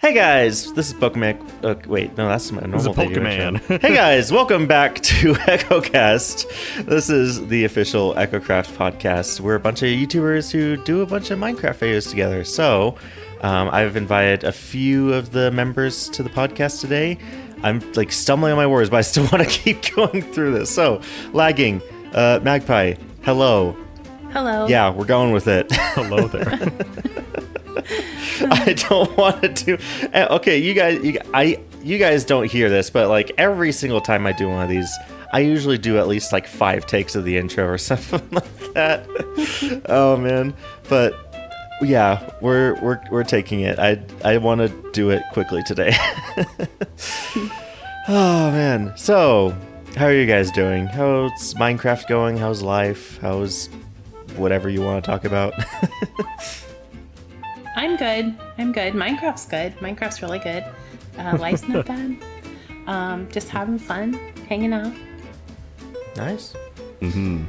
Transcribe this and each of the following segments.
Hey guys, this is Pokemon. Wait, no, that's my normal This is video Pokemon. intro. Hey guys, welcome back to Echocast. This is the official Echocraft podcast. We're a bunch of YouTubers who do a bunch of Minecraft videos together. So, I've invited a few of the members to the podcast today. I'm like stumbling on my words, but I still want to keep going through this. So, lagging, Magpie, hello. Hello. Yeah, we're going with it. Hello there. I don't want to do. Okay, you guys don't hear this, but like every single time I do one of these, I usually do at least like 5 takes of the intro or something like that. Oh man, but yeah, we're taking it. I want to do it quickly today. Oh man, so how are you guys doing? How's Minecraft going? How's life? How's whatever you want to talk about? I'm good. Minecraft's good. Minecraft's really good. Life's not bad. Just having fun, hanging out. Nice. Yeah,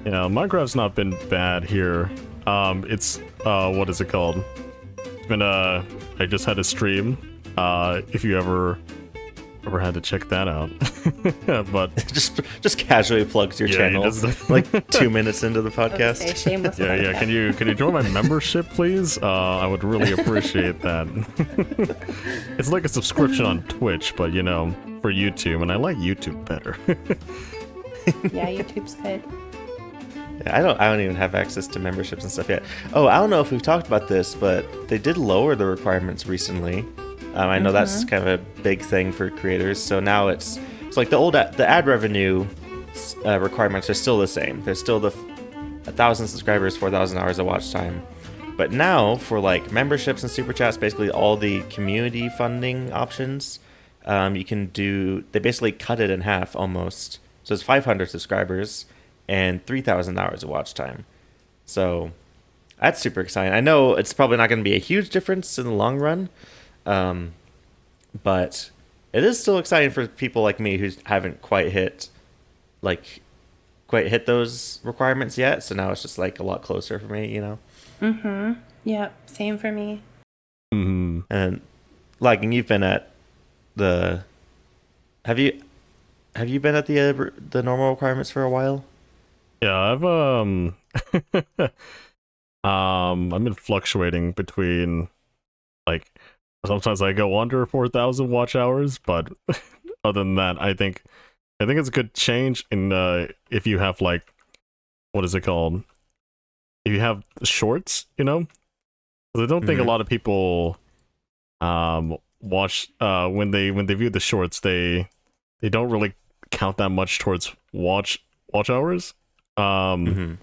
Minecraft's not been bad here. It's what is it called? It's been I just had a stream. If you ever had to check that out. But just casually plugs your channel like 2 minutes into the podcast. Okay, shameless. yeah. Can you join my membership, please? I would really appreciate that. It's like a subscription on Twitch, but you know, for YouTube, and I like YouTube better. Yeah, YouTube's good. Yeah, I don't even have access to memberships and stuff yet. Oh, I don't know if we've talked about this, but they did lower the requirements recently. I know that's kind of a big thing for creators. So now it's like the ad revenue requirements are still the same. There's still the 1,000 subscribers, 4,000 hours of watch time. But now for like memberships and super chats, basically all the community funding options, you can do. They basically cut it in half almost. So it's 500 subscribers and 3,000 hours of watch time. So that's super exciting. I know it's probably not going to be a huge difference in the long run. But it is still exciting for people like me who haven't quite hit those requirements yet. So now it's just like a lot closer for me, you know? Yep, same for me. And lagging, you've been at the, have you been at the normal requirements for a while? Yeah, I've been fluctuating between like sometimes I go under 4,000 watch hours, but other than that, I think it's a good change in if you have like, what is it called? If you have shorts, you know? 'Cause I don't think a lot of people watch when they view the shorts, they don't really count that much towards watch hours. And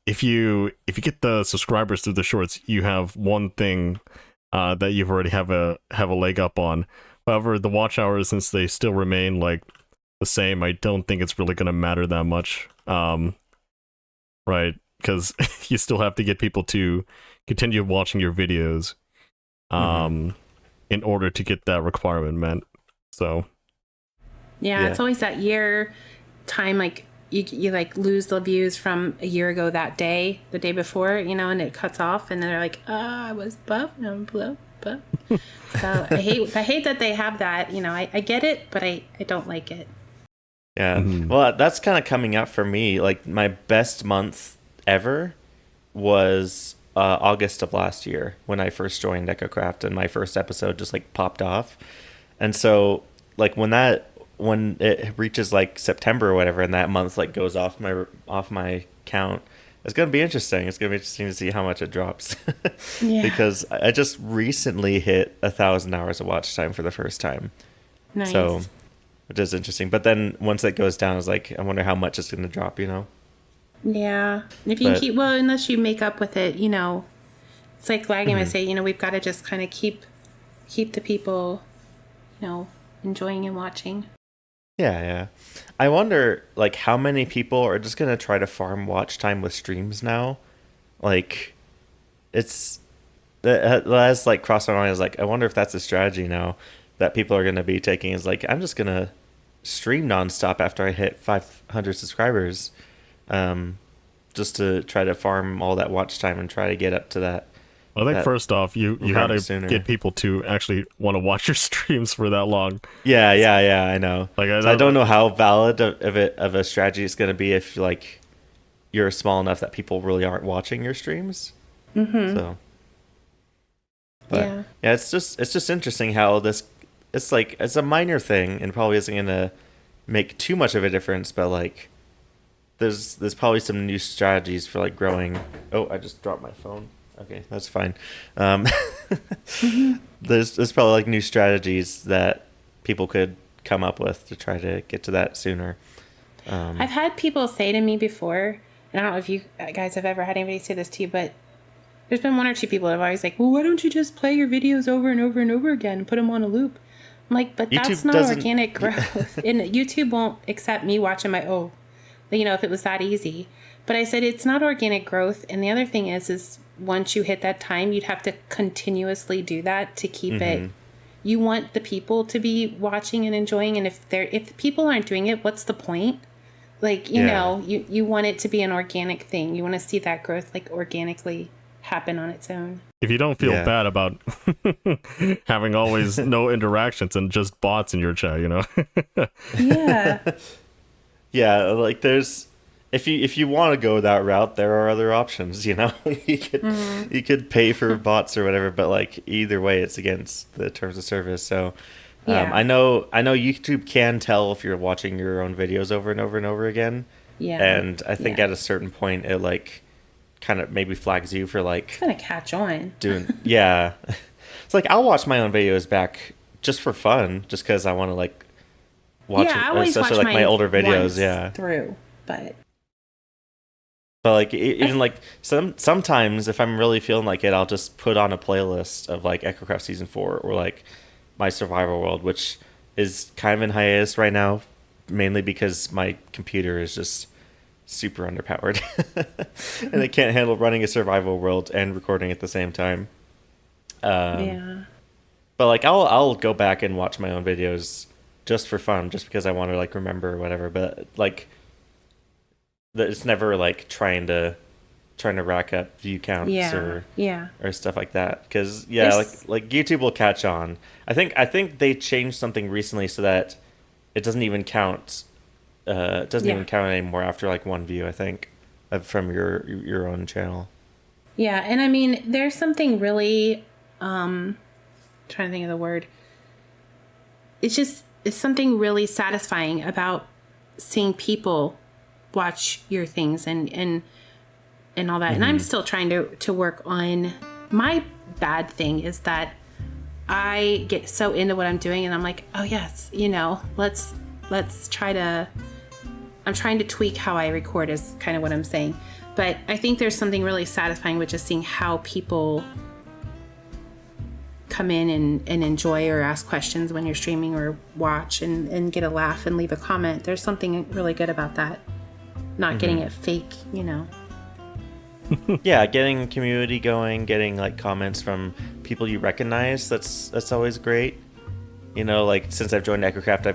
if you get the subscribers through the shorts, you have one thing that you've already have a leg up on. However, the watch hours, since they still remain like the same, I don't think it's really going to matter that much, right? Because you still have to get people to continue watching your videos in order to get that requirement met. So Yeah, it's always that year time, like you like lose the views from a year ago that day, the day before, you know, and it cuts off, and then they're like, I was buff, and I'm buff. So I hate that they have that, you know. I get it, but I don't like it. Yeah. Well, that's kind of coming up for me. Like my best month ever was August of last year when I first joined Echocraft, and my first episode just like popped off. And so like when it reaches like September or whatever, and that month like goes off my count, it's gonna be interesting. It's gonna be interesting to see how much it drops. Yeah. Because I just recently hit 1,000 hours of watch time for the first time. Nice. So, which is interesting. But then once it goes down, it's like I wonder how much it's gonna drop. You know? Yeah. If you can unless you make up with it, you know, it's like lagging would say, you know, we've got to just kind of keep the people, you know, enjoying and watching. Yeah. I wonder, like, how many people are just gonna try to farm watch time with streams now? Like, that's like crossed my mind. Is like, I wonder if that's a strategy now that people are gonna be taking. Is like, I'm just gonna stream nonstop after I hit 500 subscribers, just to try to farm all that watch time and try to get up to that I think first off, you got to sooner. get people to actually want to watch your streams for that long. Yeah, I know. Like I don't know how valid of a strategy it's going to be if like you're small enough that people really aren't watching your streams. So, but yeah, it's just interesting how it's a minor thing and probably isn't going to make too much of a difference, but like there's probably some new strategies for like growing. Oh, I just dropped my phone. Okay, that's fine. There's probably like new strategies that people could come up with to try to get to that sooner. I've had people say to me before, and I don't know if you guys have ever had anybody say this to you, but there's been one or two people that have always like, well, why don't you just play your videos over and over and over again and put them on a loop? I'm like, but that's not organic growth. And YouTube won't accept me watching if it was that easy. But I said, it's not organic growth. And the other thing is once you hit that time, you'd have to continuously do that to keep it. You want the people to be watching and enjoying. And if people aren't doing it, what's the point? Like, you know, you want it to be an organic thing. You want to see that growth like organically happen on its own. If you don't feel bad about having always no interactions and just bots in your chat, you know? Yeah, like there's if you want to go that route, there are other options, you know. You could pay for bots or whatever, but like either way it's against the terms of service. So I know YouTube can tell if you're watching your own videos over and over and over again. Yeah. And I think at a certain point it like kind of maybe flags you for like it's gonna catch on doing it's like I'll watch my own videos back just for fun, just because I want to like watch I always especially watch like my older videos through, but like even like sometimes if I'm really feeling like it, I'll just put on a playlist of like Echocraft season 4 or like my survival world, which is kind of in hiatus right now, mainly because my computer is just super underpowered and it can't handle running a survival world and recording at the same time. But like I'll go back and watch my own videos just for fun, just because I want to like remember or whatever. But like it's never like trying to rack up view counts or stuff like that, because like YouTube will catch on. I think they changed something recently so that it doesn't even count. It doesn't even count anymore after like one view, I think, from your own channel. Yeah, and I mean, there's something really, trying to think of the word. It's something really satisfying about seeing people watch your things and all that. And I'm still trying to work on. My bad thing is that I get so into what I'm doing and I'm like, oh yes, let's try to. I'm trying to tweak how I record is kind of what I'm saying. But I think there's something really satisfying with just seeing how people come in and enjoy or ask questions when you're streaming or watch and get a laugh and leave a comment. There's something really good about that. Not getting it fake, Yeah, getting community going, getting like comments from people you recognize. That's always great. Like since I've joined Echocraft,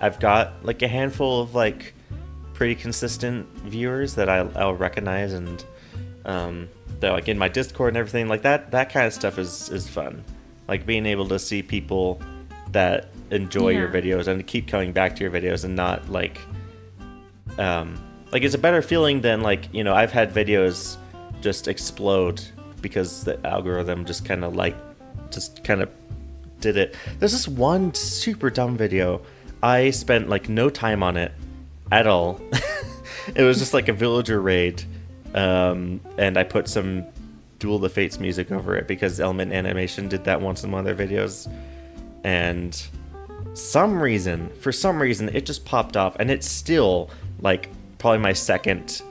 I've got like a handful of like pretty consistent viewers that I'll recognize, and they're like in my Discord and everything like that. That kind of stuff is fun. Like being able to see people that enjoy your videos and keep coming back to your videos, and not like it's a better feeling than like I've had videos just explode because the algorithm just kind of did it. There's this one super dumb video. I spent like no time on it at all. It was just like a villager raid, and I put some Duel of the Fates music over it because Element Animation did that once in one of their videos, and for some reason it just popped off, and it's still like probably my second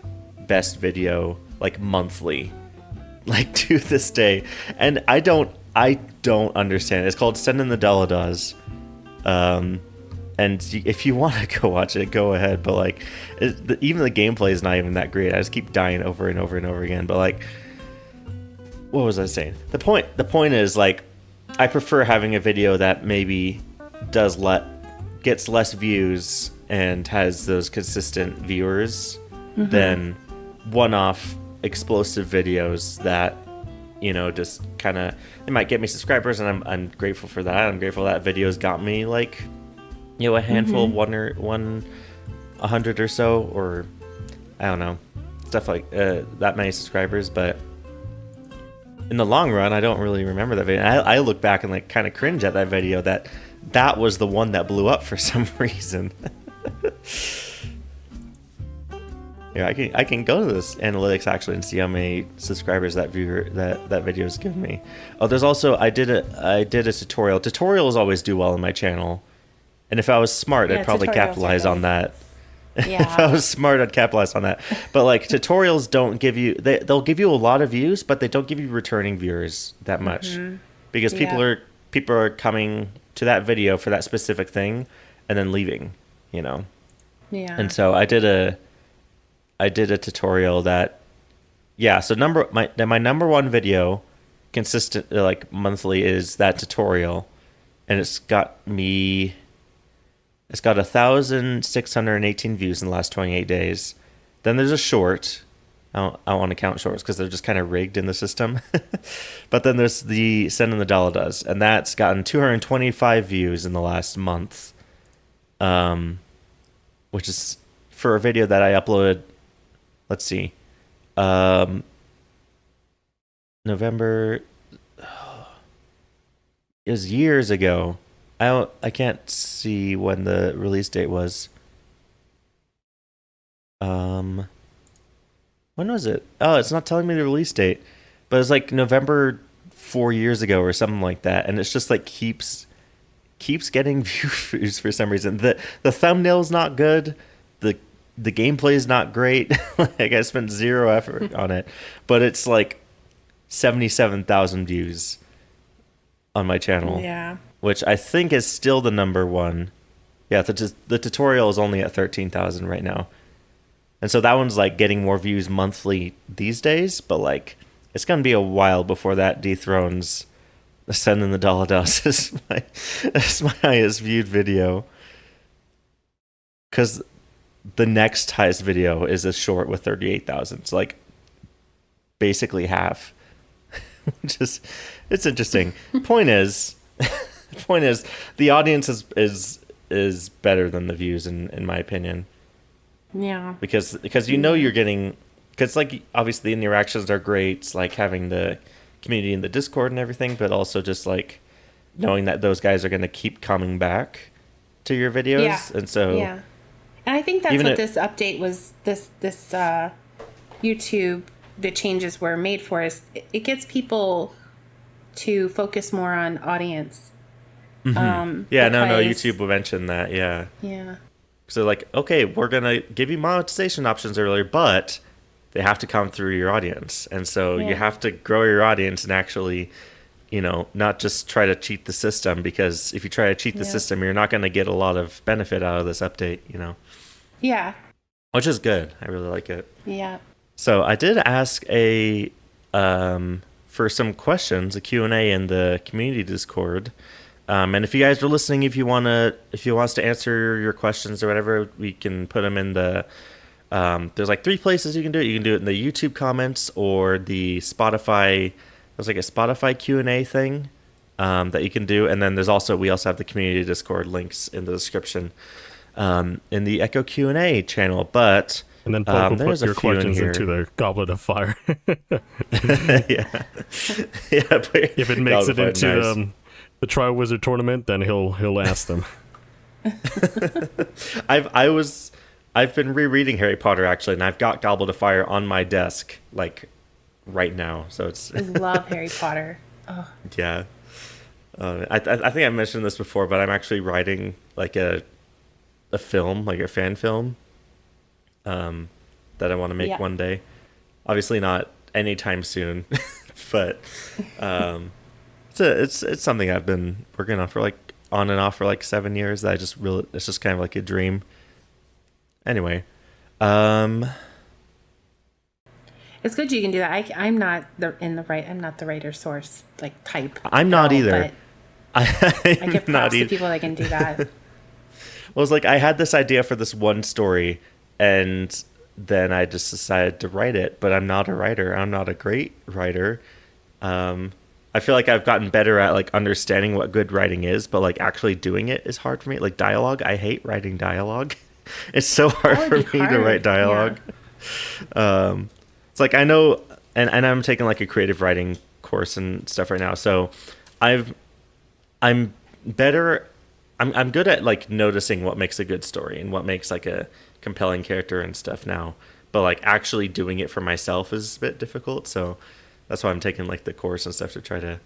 best video like monthly, like to this day. And I don't understand. It's called Send in the Daladas. And if you want to go watch it, go ahead. But like, even the gameplay is not even that great. I just keep dying over and over and over again. But like, what was I saying? The point is like, I prefer having a video that maybe gets less views and has those consistent viewers than one-off explosive videos that just kind of, it might get me subscribers, and I'm grateful for that. I'm grateful that videos got me like, a handful, Mm-hmm. 100 or so, or I don't know, stuff like that many subscribers. But in the long run, I don't really remember that video. I look back and like kind of cringe at that video that was the one that blew up for some reason. Yeah, I can go to this analytics actually and see how many subscribers that video has given me. Oh, there's also I did a tutorial. Tutorials always do well on my channel, and if I was smart, I'd probably capitalize on that. Yeah. If I was smart, I'd capitalize on that. But like tutorials don't give you they'll give you a lot of views, but they don't give you returning viewers that much, because people are coming to that video for that specific thing and then leaving, Yeah. And so I did a tutorial that, so my number one video consistent like monthly is that tutorial, and it's got 1,618 views in the last 28 days. Then there's a short. I don't want to count shorts because they're just kind of rigged in the system. But then there's the Send in the Dollar Does, and that's gotten 225 views in the last month, which is for a video that I uploaded. Let's see, November. It was years ago. I can't see when the release date was. When was it? Oh, it's not telling me the release date, but it's like November 4 years ago or something like that, and it's just like keeps getting views for some reason. The thumbnail's not good. The gameplay is not great. Like I spent zero effort on it, but it's like 77,000 views on my channel. Yeah. Which I think is still the number one. Yeah, the tutorial is only at 13,000 right now. And so that one's like getting more views monthly these days, but like it's going to be a while before that dethrones Send in the Dollar Dust as my highest viewed video. Because the next highest video is a short with 38,000. It's like basically half. Just, it's interesting. Point is, the audience is better than the views in my opinion. Yeah. Because you're getting, because like obviously the interactions are great. It's like having the community in the Discord and everything, but also just like knowing that those guys are going to keep coming back to your videos. Yeah. And so Yeah. And I think that's what this update was. This YouTube, the changes were made for is it gets people to focus more on audience. No, YouTube mentioned that. Yeah. Yeah. So like, okay, we're gonna give you monetization options earlier, but they have to come through your audience, and so you have to grow your audience and actually, not just try to cheat the system, because if you try to cheat the system, you're not going to get a lot of benefit out of this update. Yeah. Which is good. I really like it. Yeah. So I did ask for some questions, a Q&A in the community Discord. And if you guys are listening, if you want us to answer your questions or whatever, we can put them in the, there's like 3 places you can do it. You can do it in the YouTube comments or the Spotify. There's like a Spotify Q&A thing that you can do. And then we also have the community Discord links in the description in the Echo Q&A channel. But and then Paul will put your questions in into the Goblet of Fire. Yeah. If it makes it into the Trial Wizard tournament, then he'll ask them. I've been rereading Harry Potter actually, and I've got Goblet of Fire on my desk like right now. So it's I love Harry Potter. Oh. Yeah. I think I mentioned this before, but I'm actually writing like a film, like a fan film, that I want to make one day. Obviously not anytime soon, but it's something I've been working on for like on and off for like 7 years. That it's just kind of like a dream. Anyway, it's good you can do that. I'm not the writer source like type. I'm not either. I give props to people that can do that. Well, it's like I had this idea for this one story, and then I just decided to write it. But I'm not a writer. I'm not a great writer. I feel like I've gotten better at like understanding what good writing is, but like actually doing it is hard for me. Like dialogue, I hate writing dialogue. It's so hard That for would be me to hard. write dialogue. It's like I know, and I'm taking like a creative writing course and stuff right now. So I've I'm better. I'm good at like noticing what makes a good story and what makes like a compelling character and stuff now. But like actually doing it for myself is a bit difficult. So that's why I'm taking like the course and stuff to try to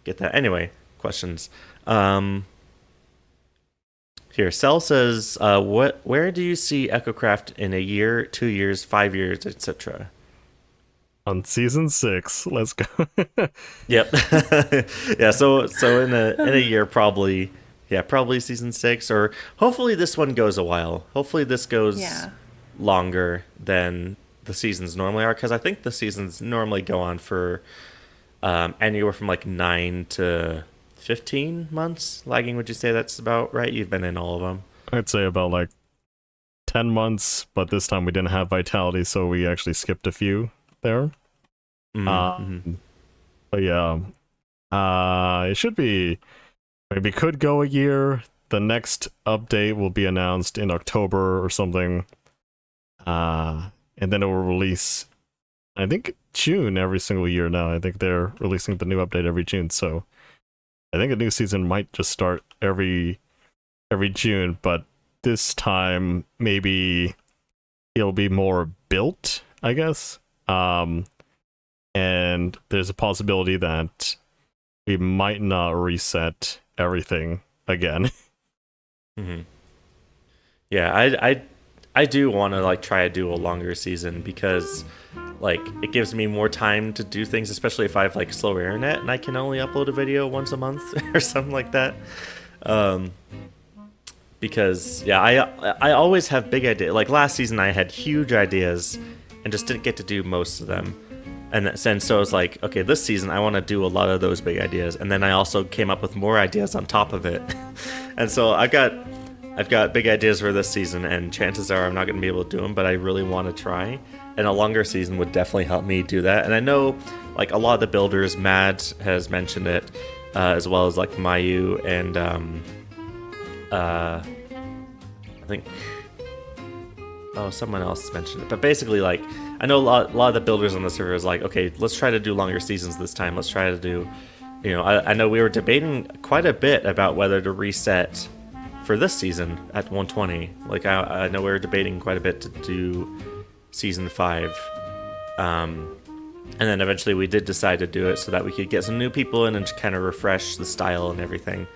get that. Anyway, questions. Here, Cell says, where do you see Echocraft in a year, 2 years, 5 years, etc.? On season 6, let's go. Yep. Yeah. So in a year, probably season 6, or hopefully this one goes a while. Hopefully this goes longer than the seasons normally are, because I think the seasons normally go on for anywhere from like 9 to 15 months. Lagging, would you say that's about right? You've been in all of them. I'd say about like 10 months, but this time we didn't have Vitality, so we actually skipped a few there. But yeah, it should be, maybe could go a year. The next update will be announced in October or something. And then it will release, I think, June every single year now. I think they're releasing the new update every June, so I think a new season might just start every June, but this time maybe it'll be more built, I guess. And there's a possibility that we might not reset everything again. Yeah, I do want to like try to do a longer season, because like it gives me more time to do things, especially if I have like slower internet and I can only upload a video once a month or something like that. Because yeah, I always have big ideas. Like last season I had huge ideas and just didn't get to do most of them. And so I was like, okay, this season I want to do a lot of those big ideas, and then I also came up with more ideas on top of it. And so I've got big ideas for this season, and chances are I'm not going to be able to do them, but I really want to try. And a longer season would definitely help me do that. And I know like a lot of the builders, Mad has mentioned it, as well as like Mayu and I think someone else mentioned it. But basically, like, I know a lot of the builders on the server is like, okay, let's try to do longer seasons this time. Let's try to do, I know we were debating quite a bit about whether to reset for this season at 120. Like, I know we were debating quite a bit to do season 5. And then eventually we did decide to do it so that we could get some new people in and kind of refresh the style and everything.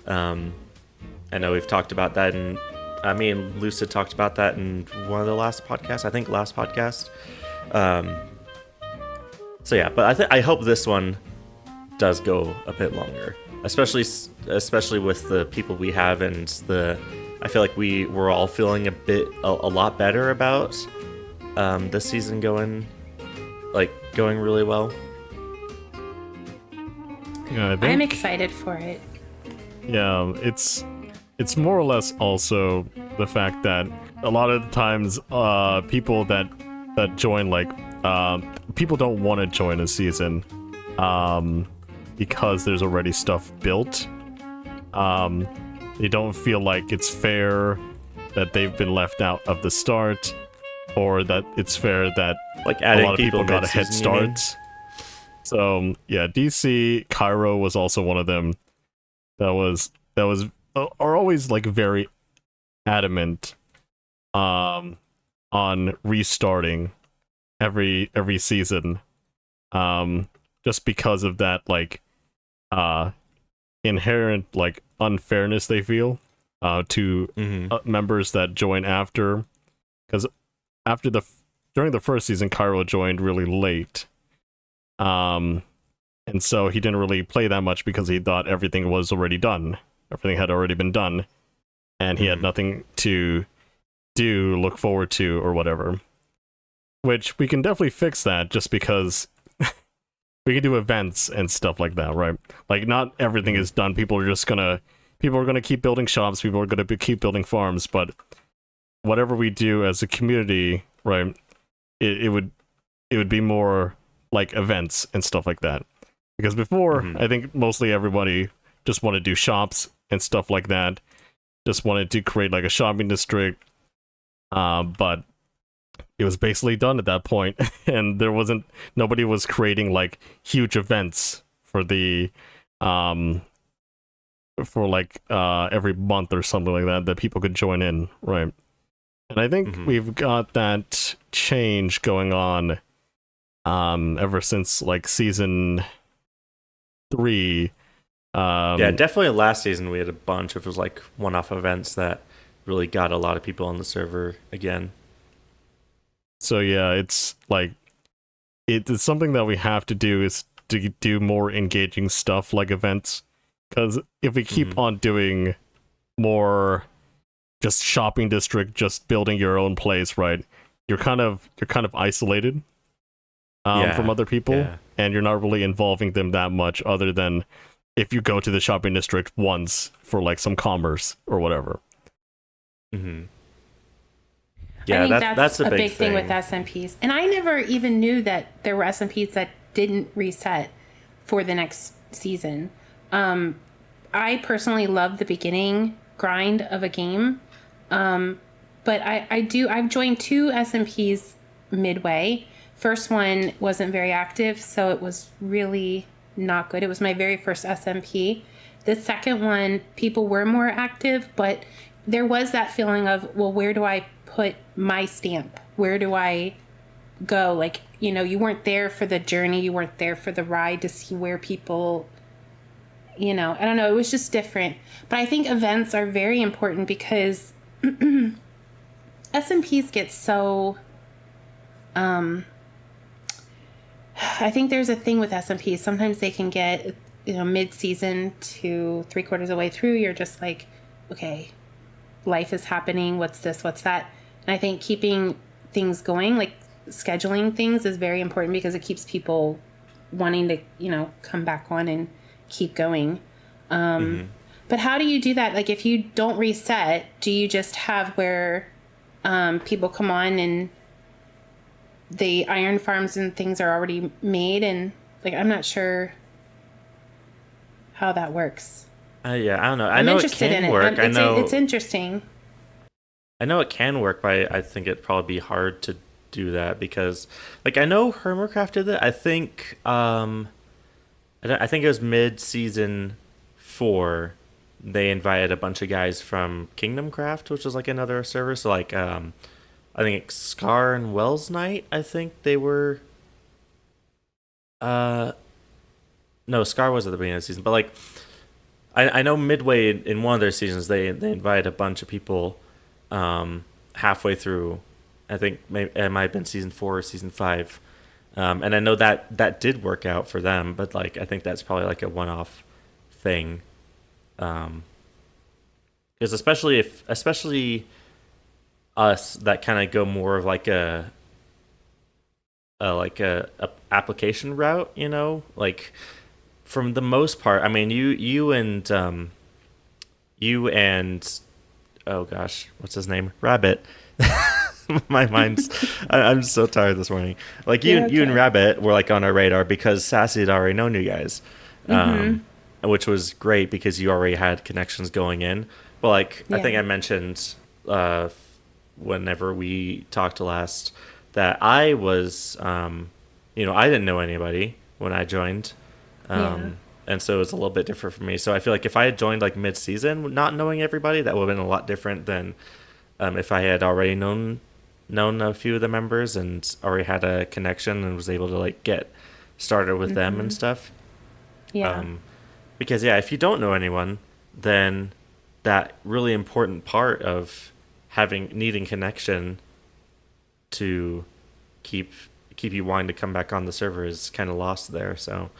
I know we've talked about that, and me and Lucid talked about that in one of the last podcasts. I think last podcast. So yeah, but I hope this one does go a bit longer, especially with the people we have, and I feel like we're all feeling a lot better about this season going really well. Yeah, I'm excited for it. Yeah, it's more or less also the fact that a lot of the times people that join, like people don't want to join a season because there's already stuff built. They don't feel like it's fair that they've been left out of the start, or that it's fair that like a lot of people got a head start. So yeah, DC Cairo was also one of them that was are always like very adamant on restarting every season, just because of that like inherent like unfairness they feel to members that join after, because during the first season Cairo joined really late, and so he didn't really play that much because he thought everything was already done. Everything had already been done, and he had nothing to look forward to, or whatever. Which we can definitely fix that, just because we can do events and stuff like that, right? Like, not everything is done. People are gonna keep building shops. People are gonna keep building farms. But whatever we do as a community, right? It would be more like events and stuff like that. Because before, I think mostly everybody just wanted to do shops and stuff like that. Just wanted to create like a shopping district. But it was basically done at that point, and nobody was creating like huge events for the for like every month or something like that people could join in, right? And I think we've got that change going on ever since like season 3. Yeah, definitely last season we had a bunch of like one-off events that really got a lot of people on the server again. So yeah, it's like it's something that we have to do, is to do more engaging stuff like events, because if we keep on doing more just shopping district, just building your own place, right, you're kind of isolated from other people, and you're not really involving them that much, other than if you go to the shopping district once for like some commerce or whatever. Yeah, I think that's a big thing with SMPs. And I never even knew that there were SMPs that didn't reset for the next season. I personally love the beginning grind of a game. But I've joined 2 SMPs midway. First one wasn't very active, so it was really not good. It was my very first SMP. The second one, people were more active, but there was that feeling of, well, where do I put my stamp? Where do I go? Like, you know, you weren't there for the journey. You weren't there for the ride to see where people, you know, I don't know. It was just different. But I think events are very important because SMPs get so, I think there's a thing with SMPs. Sometimes they can get, you know, mid-season to 3/4 of the way through. You're just like, okay, life is happening. What's this? What's that? And I think keeping things going, like scheduling things, is very important because it keeps people wanting to, you know, come back on and keep going. But how do you do that? Like, if you don't reset, do you just have where people come on and the iron farms and things are already made? And like, I'm not sure how that works. Yeah, I don't know. I'm know interested it can in work. I know it's interesting. I know it can work, but I think it'd probably be hard to do that because, like, I know Hermercraft did it. I think I think it was mid-season 4. They invited a bunch of guys from Kingdom Craft, which is like another server. So like, I think Scar and Wells Knight, I think they were. No, Scar was at the beginning of the season, but like, I know midway in one of their seasons they invited a bunch of people, halfway through. I think it might have been season 4 or season 5, and I know that did work out for them, but like I think that's probably like a one-off thing. Because especially us that kind of go more of like a application route, you know, like from the most part. I mean, you and oh gosh, what's his name? Rabbit. My mind's I'm so tired this morning. Like you and Rabbit were like on our radar because Sassy had already known you guys. Which was great because you already had connections going in. But like I think I mentioned whenever we talked last that I was you know, I didn't know anybody when I joined. And so it was a little bit different for me. So I feel like if I had joined like mid-season not knowing everybody, that would have been a lot different than if I had already known a few of the members and already had a connection and was able to like get started with them and stuff. Because if you don't know anyone, then that really important part of needing connection to keep you wanting to come back on the server is kind of lost there. So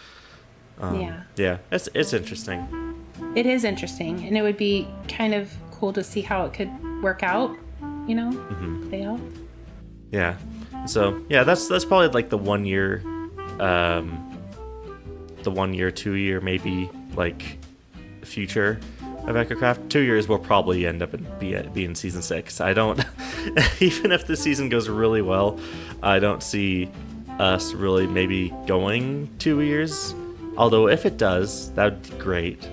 it's interesting. It is interesting, and it would be kind of cool to see how it could work out, you know, play out. Yeah. So that's probably like the 1 year, 2 year maybe like future of Echocraft. 2 years will probably end up being season 6. I don't even if the season goes really well, I don't see us really maybe going 2 years Although if it does, that would be great.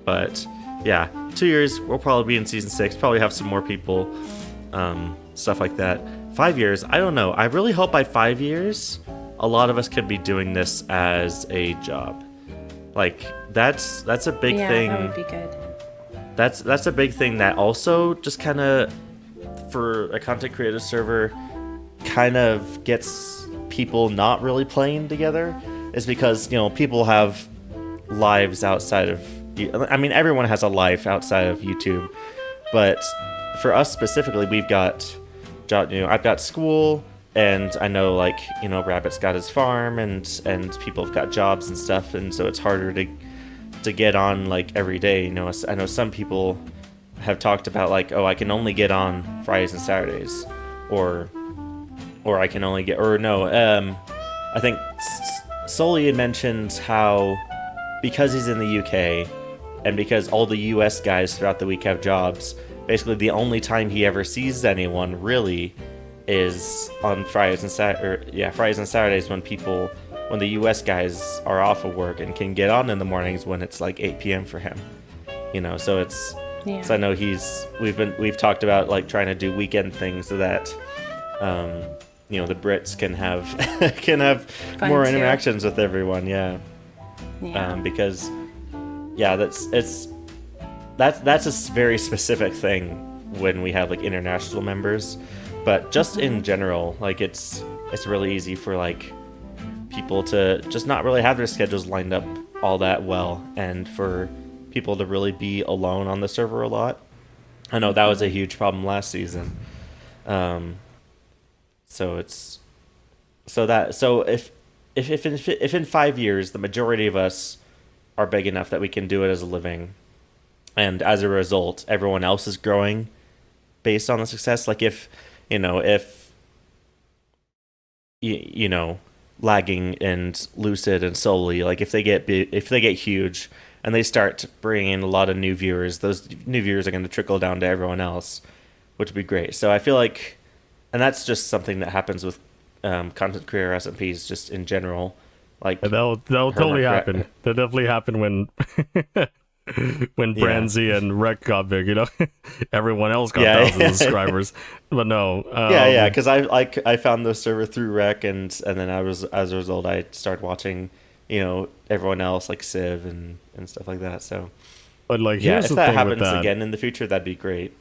But yeah, 2 years, we'll probably be in season 6, probably have some more people, stuff like that. 5 years, I don't know. I really hope by 5 years, a lot of us could be doing this as a job. Like, that's a big thing. Yeah, that would be good. That's a big thing that also just kind of, for a content creator server, kind of gets people not really playing together, is because, people have lives outside of, I mean, everyone has a life outside of YouTube, but for us specifically, we've got, I've got school, and I know, like, Rabbit's got his farm, and people have got jobs and stuff, and so it's harder to get on, like, every day. I know some people have talked about, like, oh, I can only get on Fridays and Saturdays, or I can only get, or no, I think Sully had mentioned how, because he's in the UK, and because all the US guys throughout the week have jobs, basically the only time he ever sees anyone really is on Fridays and Saturdays when the US guys are off of work and can get on in the mornings when it's like 8 p.m. for him. So it's, Yeah. so I know we've talked about, like, trying to do weekend things so that, the Brits can have Fun more too. interactions with everyone. Yeah. Yeah. Because that's a very specific thing when we have, like, international members, but just in general, like, it's really easy for, like, people to just not really have their schedules lined up all that well, and for people to really be alone on the server a lot. I know that was a huge problem last season. So if in 5 years the majority of us are big enough that we can do it as a living, and as a result everyone else is growing based on the success, like if Lagging and Lucid and Solely, like, if they get huge and they start bringing in a lot of new viewers, those new viewers are going to trickle down to everyone else, which would be great. So I feel like, and that's just something that happens with content creator SMPs just in general. Like, that'll totally happen. That definitely happened when Branzy and Rec got big. Everyone else got thousands of subscribers, but no. Because I found the server through Rec, and then as a result I started watching, everyone else, like Civ and stuff like that. So, but, like, here's if the that thing happens with that. again in the future, that'd be great.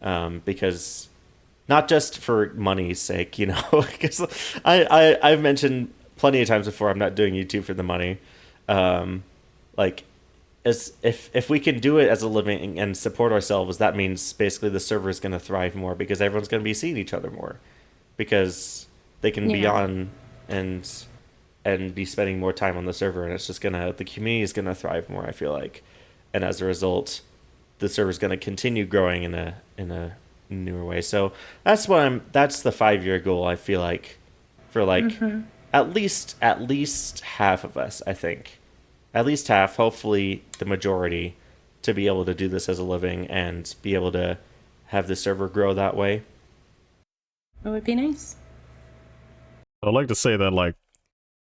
Because not just for money's sake, because I've mentioned plenty of times before, I'm not doing YouTube for the money. Like, as if we can do it as a living and support ourselves, that means basically the server is going to thrive more, because everyone's going to be seeing each other more, because they can be on and be spending more time on the server, and it's just the community is gonna thrive more, I feel like, and as a result, the server is gonna continue growing in a newer way. So that's the 5-year goal, I feel like, for, like, at least half of us, I think. At least half, hopefully the majority, to be able to do this as a living and be able to have the server grow that way. It would be nice. I'd like to say that, like,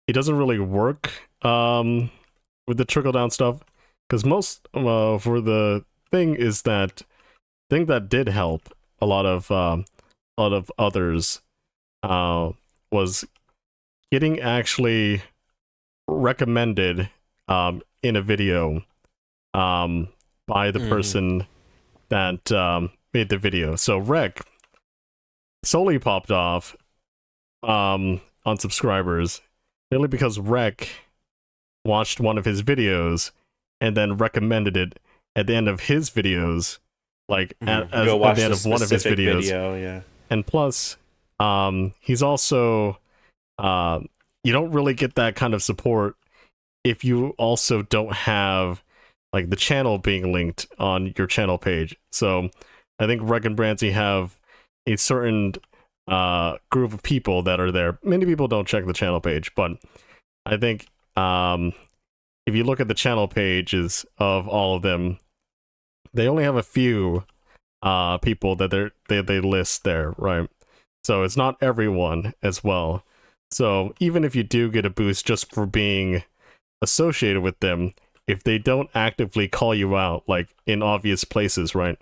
it doesn't really work with the trickle down stuff, because most for the thing is that thing that did help a lot of others was getting actually recommended in a video by the person that made the video. So Rec solely popped off on subscribers merely because Rec watched one of his videos and then recommended it at the end of his videos, like at the end of one of his videos. Video. And plus, he's also you don't really get that kind of support if you also don't have, like, the channel being linked on your channel page. So I think Rec and Brancy have a certain group of people that are there. Many people don't check the channel page, but I think if you look at the channel pages of all of them, they only have a few people that they list there, right? So it's not everyone as well. So even if you do get a boost just for being associated with them, if they don't actively call you out, like in obvious places, right,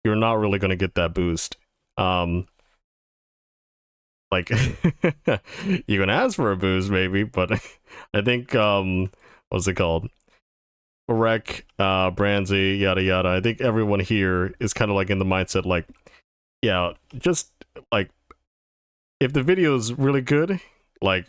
you're not really going to get that boost. Like you can ask for a boost maybe, but I think what's it called? Rec, Branzy, yada yada. I think everyone here is kind of like in the mindset like, yeah, just like if the video is really good, like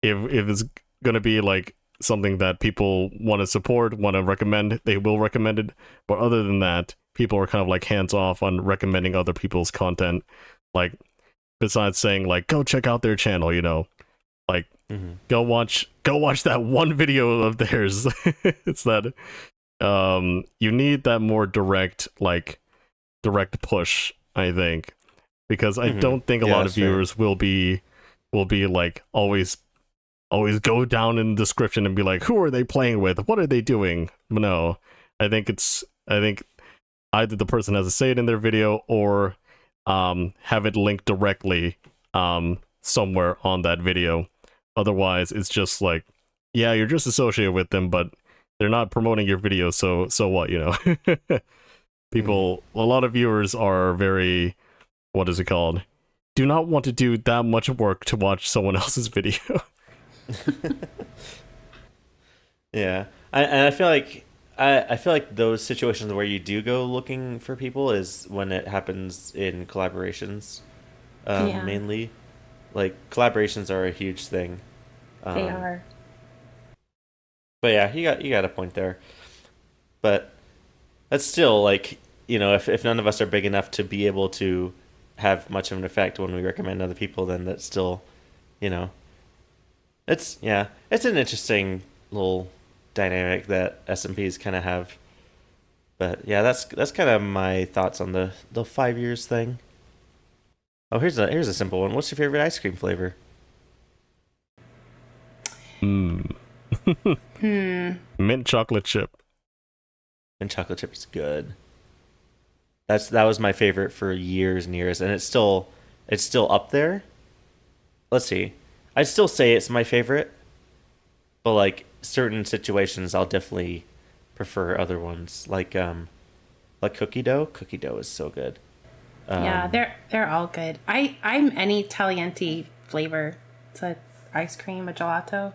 if it's gonna be like something that people want to support, want to recommend, they will recommend it. But other than that, people are kind of like hands off on recommending other people's content. Like besides saying like go check out their channel, you know, like go watch that one video of theirs. It's that you need that more direct push, I think, because I don't think a lot of viewers will be like always go down in the description and be like, who are they playing with? What are they doing? No, I think either the person has to say it in their video or have it linked directly somewhere on that video. Otherwise, it's just like, yeah, you're just associated with them, but they're not promoting your video, so what, you know? People, a lot of viewers are very, what is it called? Do not want to do that much work to watch someone else's video. Yeah, I feel like I feel like those situations where you do go looking for people is when it happens in collaborations, mainly. Like collaborations are a huge thing. They are. But yeah, you got a point there. But that's still like, you know, if none of us are big enough to be able to have much of an effect when we recommend other people, then that's still, you know, it's an interesting little dynamic that SMPs kind of have. But yeah, that's kind of my thoughts on the 5 years thing. Oh, here's a simple one. What's your favorite ice cream flavor? Mint chocolate chip. Mint chocolate chip is good. That was my favorite for years and years, and it's still up there. Let's see. I'd still say it's my favorite, but like certain situations, I'll definitely prefer other ones. Like cookie dough. Cookie dough is so good. Yeah, they're all good. I'm any Tagliente flavor. It's a ice cream, a gelato.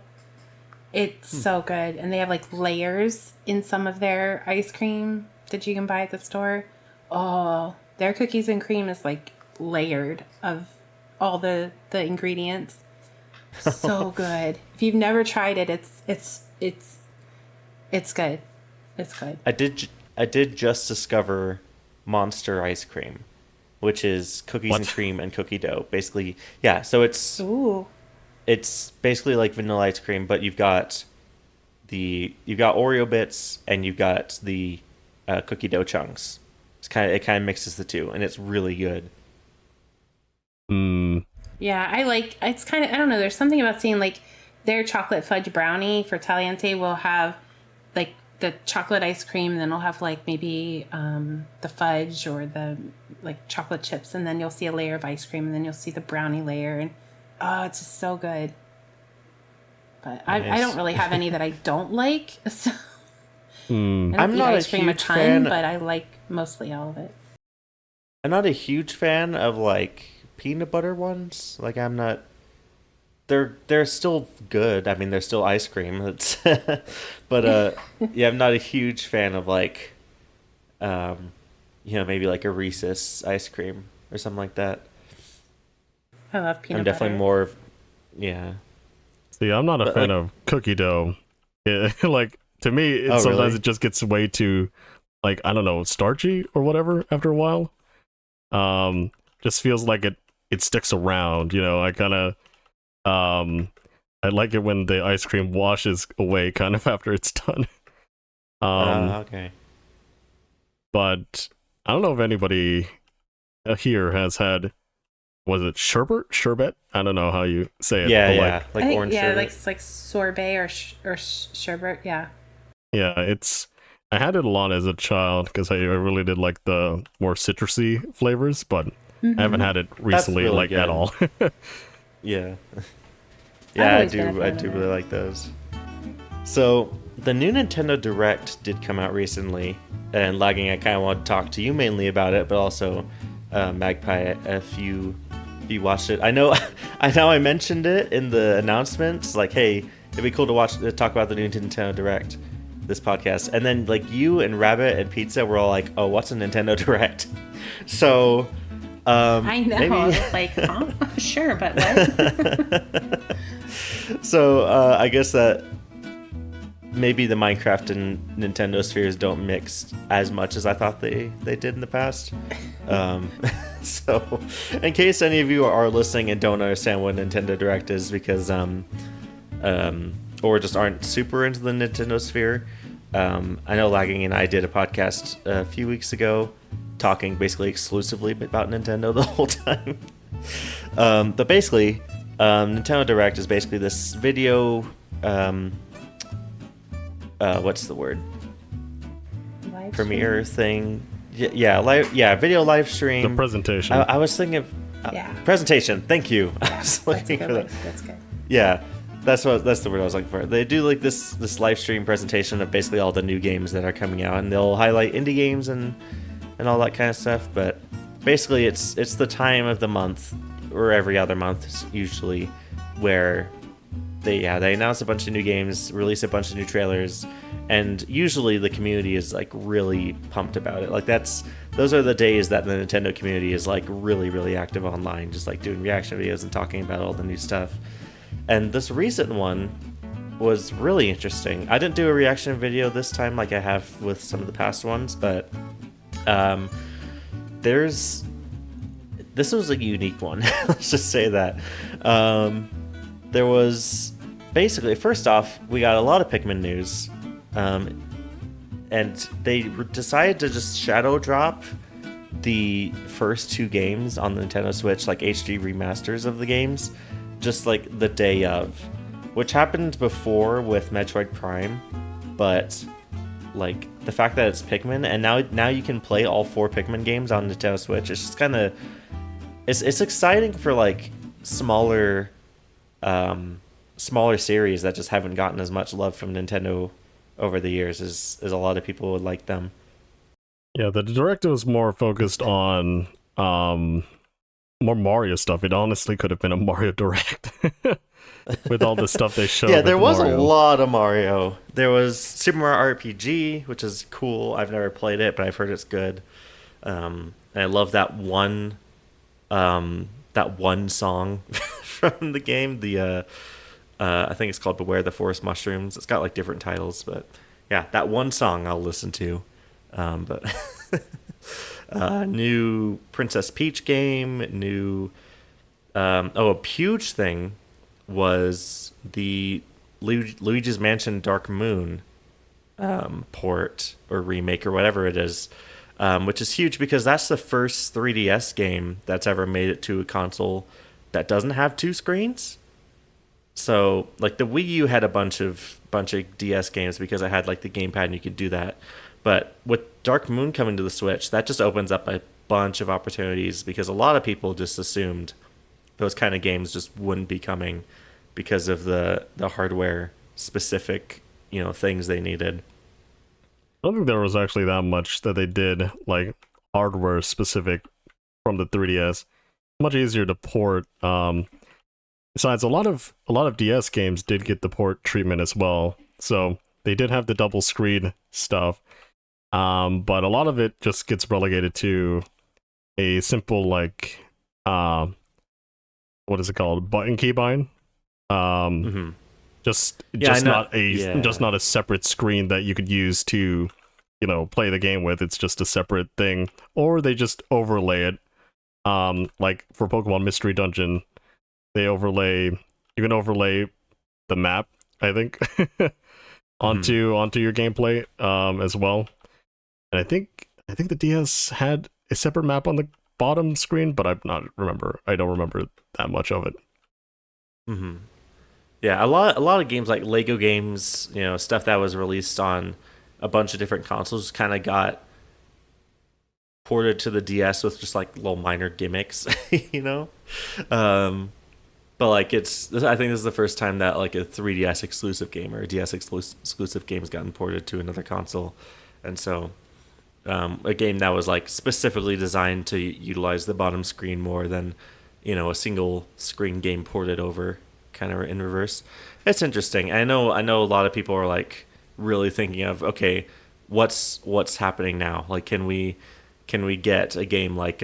It's so good, and they have like layers in some of their ice cream that you can buy at the store. Oh, their cookies and cream is like layered of all the ingredients. So good. If you've never tried it, it's good. It's good. I did just discover Monster ice cream, which is cookies and cream and cookie dough. Basically, yeah. So it's basically like vanilla ice cream, but you've got Oreo bits and you've got the cookie dough chunks. It kind of mixes the two, and it's really good. Yeah, it's kind of, I don't know, there's something about seeing like their chocolate fudge brownie for Tagliente will have like the chocolate ice cream, and then it'll have like maybe the fudge or the like chocolate chips, and then you'll see a layer of ice cream, and then you'll see the brownie layer, and it's just so good. But nice. I don't really have any that I don't like. So I'm not ice cream a ton, fan, but I like mostly all of it. I'm not a huge fan of like peanut butter ones. Like I'm not. They're still good. I mean, they're still ice cream. It's but yeah, I'm not a huge fan of like, maybe like a Reese's ice cream or something like that. I love peanut butter. I'm definitely more of, yeah. See, I'm not a fan of cookie dough. Like to me, sometimes it just gets way too, like I don't know, starchy or whatever. After a while, just feels like it sticks around. You know, I kind of. I like it when the ice cream washes away kind of after it's done. Okay. But I don't know if anybody here has had, was it sherbet? I don't know how you say it. Yeah, yeah, like orange sherbet. Yeah, like sorbet or sherbet, yeah. Yeah, I had it a lot as a child because I really did like the more citrusy flavors, but I haven't had it recently, really like good. at all. Yeah. Yeah, I do really like those. So the new Nintendo Direct did come out recently, and Lagging, I kind of want to talk to you mainly about it, but also Magpie, if you watched it. I know I mentioned it in the announcements, like, hey, it'd be cool to talk about the new Nintendo Direct, this podcast, and then like you and Rabbit and Pizza were all like, oh, what's a Nintendo Direct? So I know. maybe... I was like, huh? Sure, but what? So I guess that maybe the Minecraft and Nintendo spheres don't mix as much as I thought they did in the past. So in case any of you are listening and don't understand what Nintendo Direct is, because or just aren't super into the Nintendo sphere, I know Lagging and I did a podcast a few weeks ago talking basically exclusively about Nintendo the whole time. But basically, Nintendo Direct is basically this video, what's the word? Live Premiere thing. Video live stream. The presentation. I was thinking of presentation. Thank you. I was looking for that. That's good. Yeah, that's the word I was looking for. They do like this live stream presentation of basically all the new games that are coming out, and they'll highlight indie games and all that kind of stuff. But basically, it's the time of the month, or every other month usually, where they announce a bunch of new games, release a bunch of new trailers, and usually the community is like really pumped about it. Like those are the days that the Nintendo community is like really, really active online, just like doing reaction videos and talking about all the new stuff. And this recent one was really interesting. I didn't do a reaction video this time like I have with some of the past ones, but this was a unique one. Let's just say that. There was basically, first off, we got a lot of Pikmin news, and they decided to just shadow drop the first two games on the Nintendo Switch, like HD remasters of the games, just like the day of, which happened before with Metroid Prime, but like the fact that it's Pikmin, and now you can play all 4 Pikmin games on Nintendo Switch. It's just kind of it's exciting for like smaller series that just haven't gotten as much love from Nintendo over the years as a lot of people would like them. Yeah, the Direct was more focused on more Mario stuff. It honestly could have been a Mario Direct with all the stuff they showed. Yeah, there was Mario. A lot of Mario. There was Super Mario RPG, which is cool. I've never played it, but I've heard it's good. And I love that one song from the game. I think it's called Beware the Forest Mushrooms. It's got like different titles, but yeah, that one song I'll listen to. But new Princess Peach game, a huge thing was the Luigi's Mansion Dark Moon port or remake or whatever it is, which is huge because that's the first 3DS game that's ever made it to a console that doesn't have 2 screens. So like the Wii U had a bunch of DS games because I had like the gamepad and you could do that. But with Dark Moon coming to the Switch, that just opens up a bunch of opportunities because a lot of people just assumed those kind of games just wouldn't be coming because of the hardware specific, things they needed. I don't think there was actually that much that they did like hardware specific from the 3DS. Much easier to port. Besides, a lot of DS games did get the port treatment as well, so they did have the double screen stuff. But a lot of it just gets relegated to a simple like what is it called? Button keybind. Just not a separate screen that you could use to, play the game with. It's just a separate thing. Or they just overlay it. Like for Pokemon Mystery Dungeon, you can overlay the map, I think, onto your gameplay as well. And I think the DS had a separate map on the bottom screen, but I don't remember that much of it. Mm-hmm. Yeah, a lot of games like Lego games, stuff that was released on a bunch of different consoles kind of got ported to the DS with just like little minor gimmicks, But like I think this is the first time that like a 3DS exclusive game or a DS exclusive game has gotten ported to another console, and so a game that was like specifically designed to utilize the bottom screen more than a single screen game ported over kind of in reverse. It's interesting. I know a lot of people are like really thinking of, okay, what's happening now? Like, can we get a game like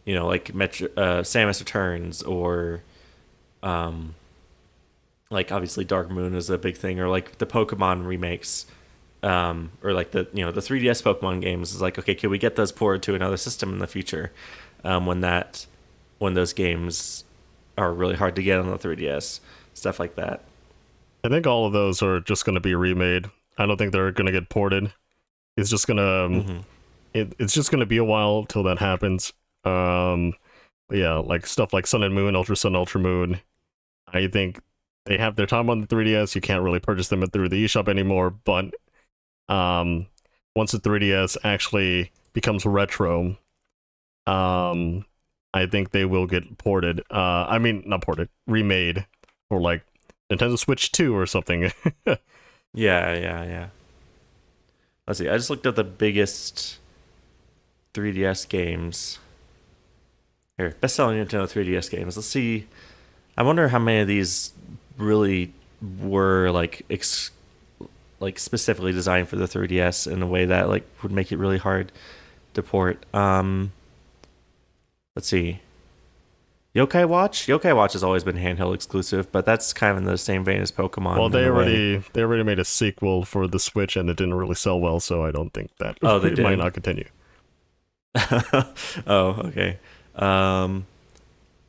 like Samus Returns, or like obviously Dark Moon is a big thing, or like the Pokemon remakes, or like the 3DS Pokemon games is like, okay, can we get those ported to another system in the future, when those games are really hard to get on the 3DS, stuff like that. I think all of those are just going to be remade. I don't think they're going to get ported. It's just gonna it's just gonna be a while till that happens. Yeah, like stuff like Sun and Moon, Ultra Sun, Ultra Moon. I think they have their time on the 3DS. You can't really purchase them through the eShop anymore. But once the 3DS actually becomes retro, I think they will get ported. I mean, not ported, remade, or like Nintendo Switch 2 or something. Yeah. Let's see. I just looked at the biggest 3DS games. Here, best-selling Nintendo 3DS games. Let's see. I wonder how many of these really were like specifically designed for the 3DS in a way that like would make it really hard to port. Let's see. Yokai Watch has always been handheld exclusive, but that's kind of in the same vein as Pokemon. Well, they already made a sequel for the Switch, and it didn't really sell well, so I don't think that it might not continue. Oh, okay.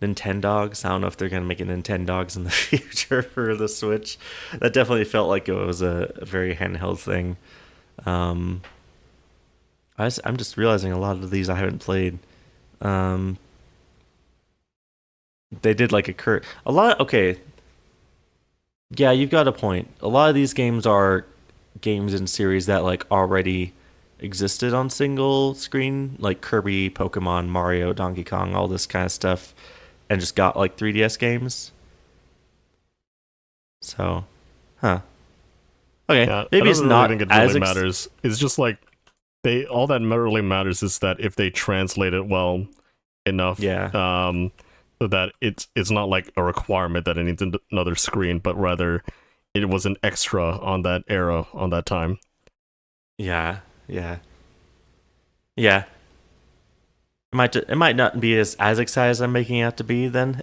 Nintendogs. I don't know if they're gonna make a Nintendogs in the future for the Switch. That definitely felt like it was a very handheld thing. I'm just realizing a lot of these I haven't played. They did like a lot. Okay, yeah, you've got a point. A lot of these games are games in series that like already existed on single screen, like Kirby, Pokemon, Mario, Donkey Kong, all this kind of stuff, and just got like 3DS games. So, okay, yeah, maybe it's not think it really matters. It's just like all that really matters is that if they translate it well enough, so that it's not like a requirement that it needs another screen, but rather it was an extra on that era, on that time. Yeah. It might not be as excited as I'm making it out to be then,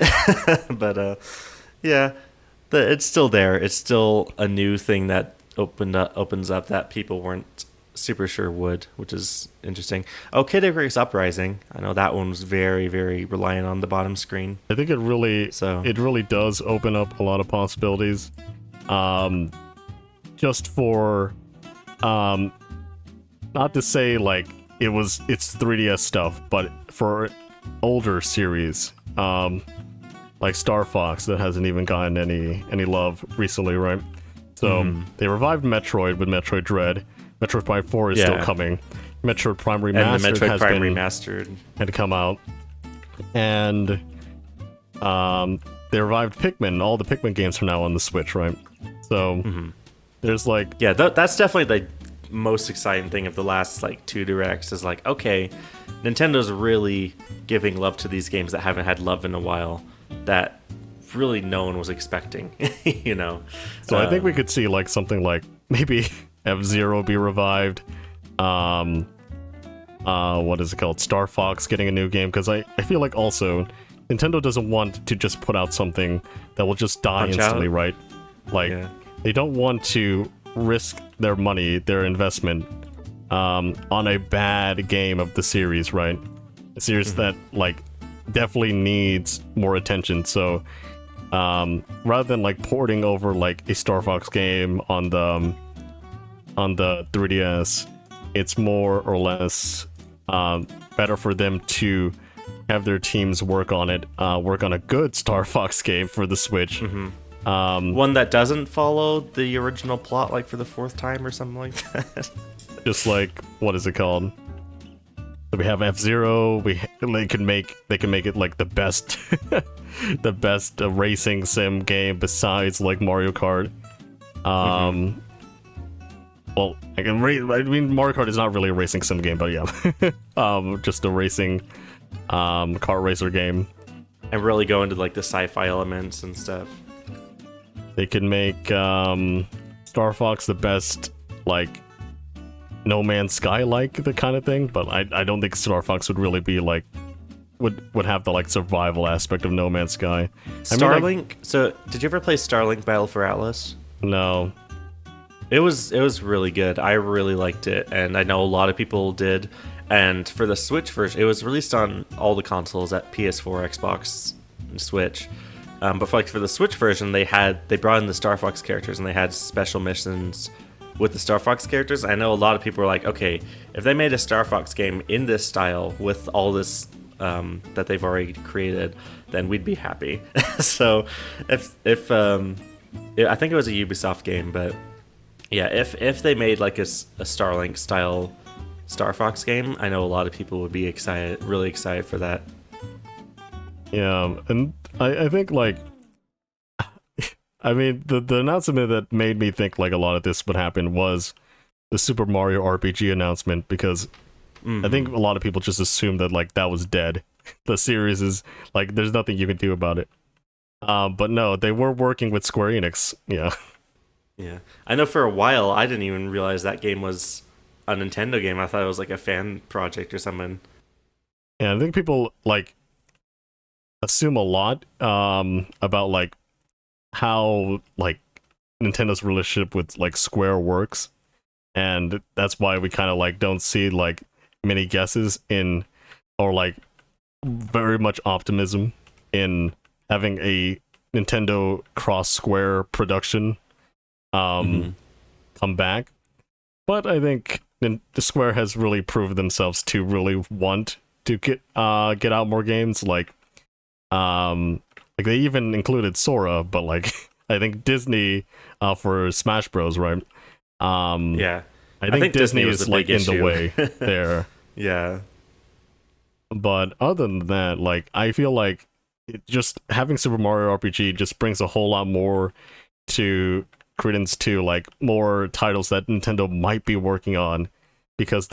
but it's still there. It's still a new thing that opens up that people weren't super sure would, which is interesting. Oh, Kid Icarus Uprising. I know that one was very, very reliant on the bottom screen. I think it really does open up a lot of possibilities. Just for not to say like it's 3DS stuff, but for older series, like Star Fox that hasn't even gotten any love recently, right? So they revived Metroid with Metroid Dread. Metroid Prime 4 is still coming. Metroid Prime Remastered and the Metroid Prime Remastered had come out, and they revived Pikmin. All the Pikmin games are now on the Switch, right? So there's like that's definitely the most exciting thing of the last like 2 directs is like, okay, Nintendo's really giving love to these games that haven't had love in a while, that really no one was expecting. So I think we could see like something like maybe F-Zero be revived. What is it called? Star Fox getting a new game, because I feel like also Nintendo doesn't want to just put out something that will just die instantly, right? Like they don't want to risk their money, their investment, on a bad game of the series, right? A series that like definitely needs more attention. So rather than like porting over like a Star Fox game on the 3DS, it's more or less better for them to have their teams work on it, work on a good Star Fox game for the Switch. One that doesn't follow the original plot like for the 4th time or something like that. Just like, what is it called? So we have F-Zero, they can make it like the best the best racing sim game besides like Mario Kart. Well, I mean Mario Kart is not really a racing sim game, but yeah, just a racing car racer game. And really go into like the sci-fi elements and stuff. They can make Star Fox the best, like No Man's Sky like the kind of thing, but I don't think Star Fox would really be like would have the like survival aspect of No Man's Sky. Starlink. I mean, So did you ever play Starlink Battle for Atlas? no. It was really good. I really liked it, and I know a lot of people did. And for the Switch version, it was released on all the consoles at PS4, Xbox, and Switch. But for the Switch version, they brought in the Star Fox characters, and they had special missions with the Star Fox characters. I know a lot of people were like, okay, if they made a Star Fox game in this style with all this that they've already created, then we'd be happy. So if I think it was a Ubisoft game, but yeah, if they made like a Starlink style Star Fox game, I know a lot of people would be really excited for that. Yeah, and I think like I mean the announcement that made me think like a lot of this would happen was the Super Mario RPG announcement, because I think a lot of people just assumed that like that was dead. The series is like there's nothing you can do about it. But no, they were working with Square Enix. Yeah. Yeah, I know for a while I didn't even realize that game was a Nintendo game. I thought it was like a fan project or something. Yeah, I think people like assume a lot about like how like Nintendo's relationship with like Square works, and that's why we kind of like don't see like many guesses in, or like very much optimism in having a Nintendo cross Square production come back. But I think the Square has really proved themselves to really want to get out more games. Like they even included Sora, but like I think Disney for Smash Bros, right? Yeah, I think Disney was is the like big in the issue. way there. Yeah. But other than that, like I feel like just having Super Mario RPG just brings a whole lot more to credence to like more titles that Nintendo might be working on, because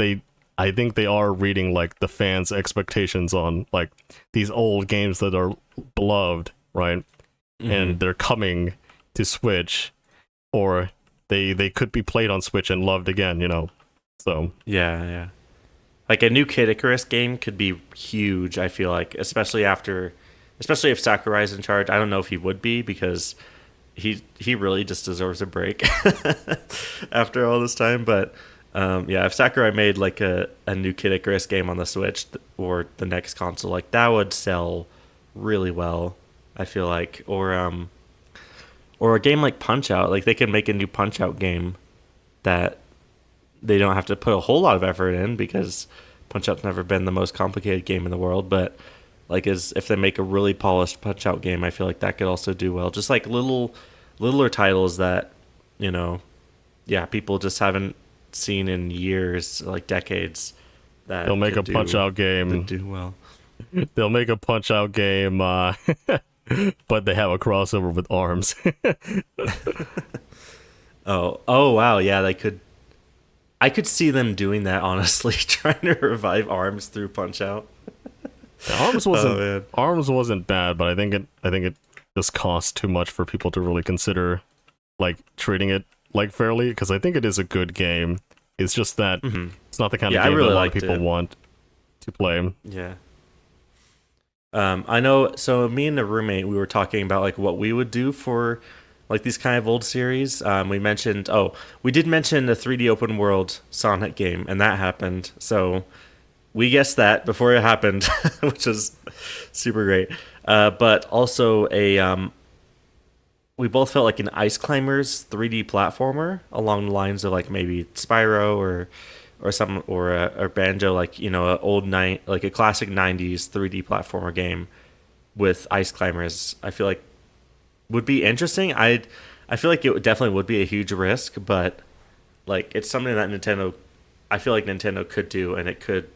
I think they are reading like the fans' expectations on like these old games that are beloved, right? And they're coming to Switch, or they could be played on Switch and loved again, you know. So Yeah. Like a new Kid Icarus game could be huge, I feel like, especially if Sakurai's in charge. I don't know if he would be, because he really just deserves a break after all this time. But yeah, if Sakurai made like a new Kid Icarus game on the Switch or the next console, like that would sell really well, I feel like. Or a game like Punch Out, like they can make a new Punch Out game that they don't have to put a whole lot of effort in, because Punch Out's never been the most complicated game in the world. But like, if they make a really polished Punch Out game, I feel like that could also do well. Just like littler titles that, you know, yeah, people just haven't seen in years, like decades. That they'll make a Punch Out game. Do well. They'll make a Punch Out game, but they have a crossover with ARMS. Oh wow, yeah, they could. I could see them doing that, honestly, trying to revive ARMS through Punch Out. ARMS wasn't bad, but I think it just costs too much for people to really consider like treating it like fairly, because I think it is a good game. It's just that it's not the kind of game that a lot of people want to play. Yeah. I know. So me and the roommate, we were talking about like what we would do for like these kind of old series. We did mention the 3D open world Sonic game, and that happened. So we guessed that before it happened, which is super great. But also we both felt like an Ice Climbers 3D platformer along the lines of like maybe Spyro or Banjo, like, you know, like a classic 90s 3D platformer game with Ice Climbers. I feel like would be interesting. I feel like it definitely would be a huge risk, but like it's something that I feel like Nintendo could do, and it could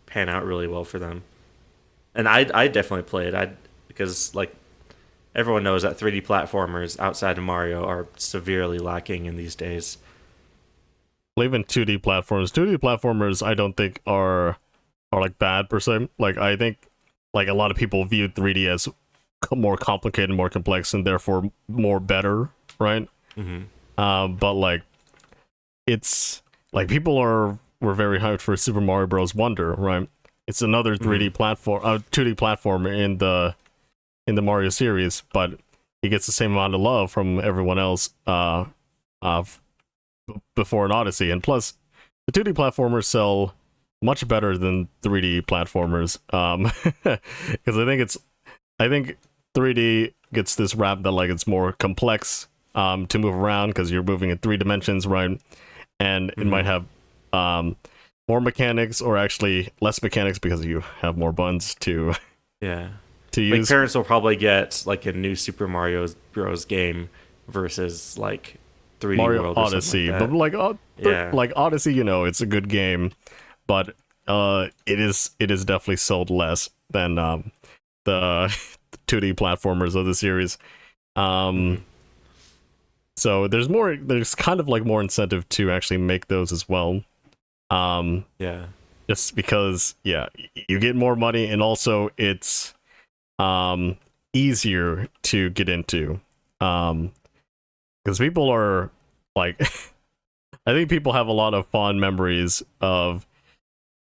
pan out really well for them. And I definitely play it. Because like everyone knows that 3D platformers outside of Mario are severely lacking in these days. Well, even 2D platforms. 2D platformers, I don't think are like bad per se. Like I think like a lot of people view 3D as more complicated, more complex, and therefore more better, right? But like it's like people were very hyped for Super Mario Bros. Wonder, right? It's another 3D platform, 2D platform in the Mario series, but he gets the same amount of love from everyone else before an Odyssey. And plus, the 2D platformers sell much better than 3D platformers. Because I think 3D gets this rap that like it's more complex to move around because you're moving in 3 dimensions, right? And it might have more mechanics or actually less mechanics because you have more buttons to to use. Like parents will probably get like a new Super Mario Bros. Game versus like 3D Mario World Odyssey, or something like that. but like Odyssey, you know, it's a good game, but it is definitely sold less than the 2D platformers of the series. So there's kind of like more incentive to actually make those as well. Just because you get more money, and also it's easier to get into. Because people are like I think people have a lot of fond memories of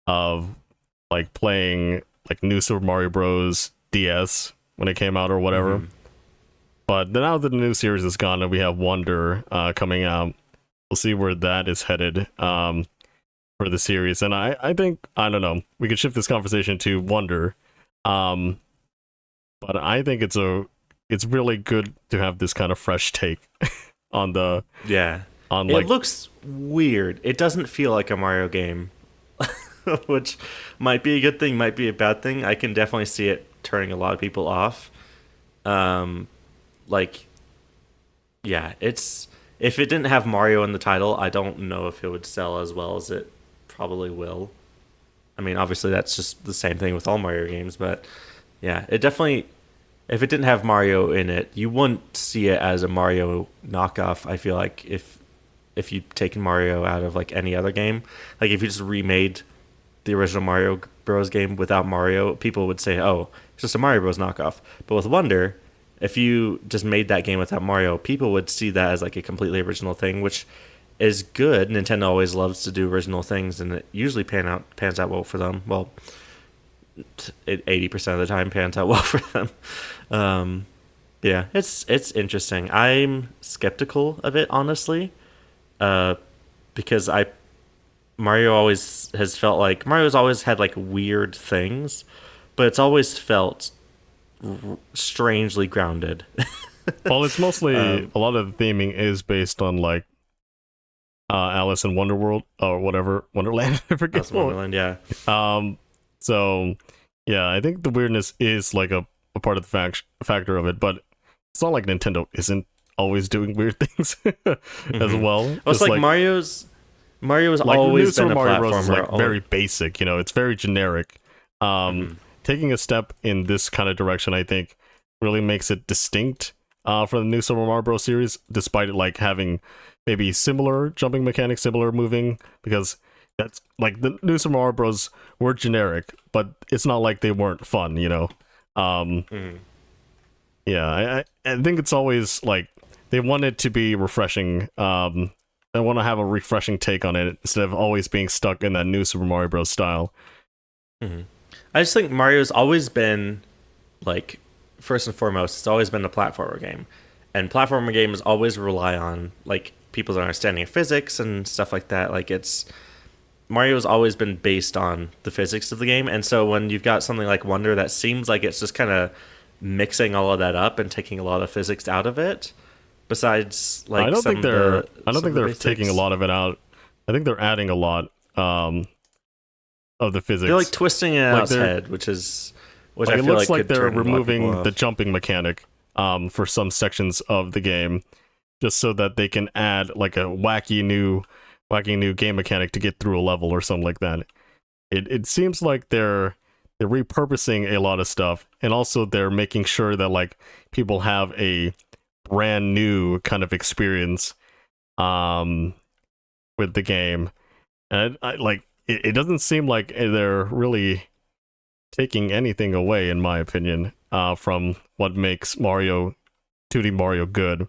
like playing like New Super Mario Bros. DS when it came out or whatever. But now that the new series is gone and we have Wonder coming out, we'll see where that is headed for the series. And I think, I don't know, we could shift this conversation to Wonder. But I think it's really good to have this kind of fresh take on the on like, it looks weird. It doesn't feel like a Mario game, which might be a good thing, might be a bad thing. I can definitely see it turning a lot of people off. It's if it didn't have Mario in the title, I don't know if it would sell as well as it probably will. I mean, obviously that's just the same thing with all Mario games, but yeah, it definitely, if it didn't have Mario in it, you wouldn't see it as a Mario knockoff. I feel like if you'd taken Mario out of like any other game, like if you just remade the original Mario Bros. Game without Mario, people would say, oh, it's just a Mario Bros. Knockoff. But with Wonder, if you just made that game without Mario, people would see that as like a completely original thing, which is good. Nintendo always loves to do original things, and it usually pans out well for them. Well, 80% of the time pans out well for them. It's interesting. I'm skeptical of it, honestly, because Mario always has felt like Mario's always had like weird things, but it's always felt strangely grounded. Well, it's mostly a lot of the theming is based on like Alice in Wonderworld or whatever, Wonderland. I forget. Alice in Wonderland, yeah. So yeah, I think the weirdness is like a part of the factor of it, but it's not like Nintendo isn't always doing weird things as well. Well, it's like Mario's like, always been a platformer. Bros. Is like very basic, you know, it's very generic. Taking a step in this kind of direction, I think, really makes it distinct for the new Super Mario Bros. Series, despite it like having maybe similar jumping mechanics, similar moving, because that's like the new Super Mario Bros. Were generic, but it's not like they weren't fun, you know. Yeah, I think it's always like they want it to be refreshing. I want to have a refreshing take on it instead of always being stuck in that new Super Mario Bros. Style. I just think Mario's always been, like, first and foremost, it's always been a platformer game. And platformer games always rely on, like, people's understanding of physics and stuff like that. Like, Mario's always been based on the physics of the game. And so when you've got something like Wonder that seems like it's just kind of mixing all of that up and taking a lot of physics out of it, besides, like, I don't think they're taking a lot of it out. I think they're adding a lot of the physics. They're like twisting it out its head, which I feel it looks like they're removing the jumping mechanic for some sections of the game, just so that they can add like a wacky new game mechanic to get through a level or something like that. It seems like they're they're repurposing a lot of stuff, and also they're making sure that like people have a brand new kind of experience with the game. And it doesn't seem like they're really taking anything away, in my opinion, from what makes 2D Mario good.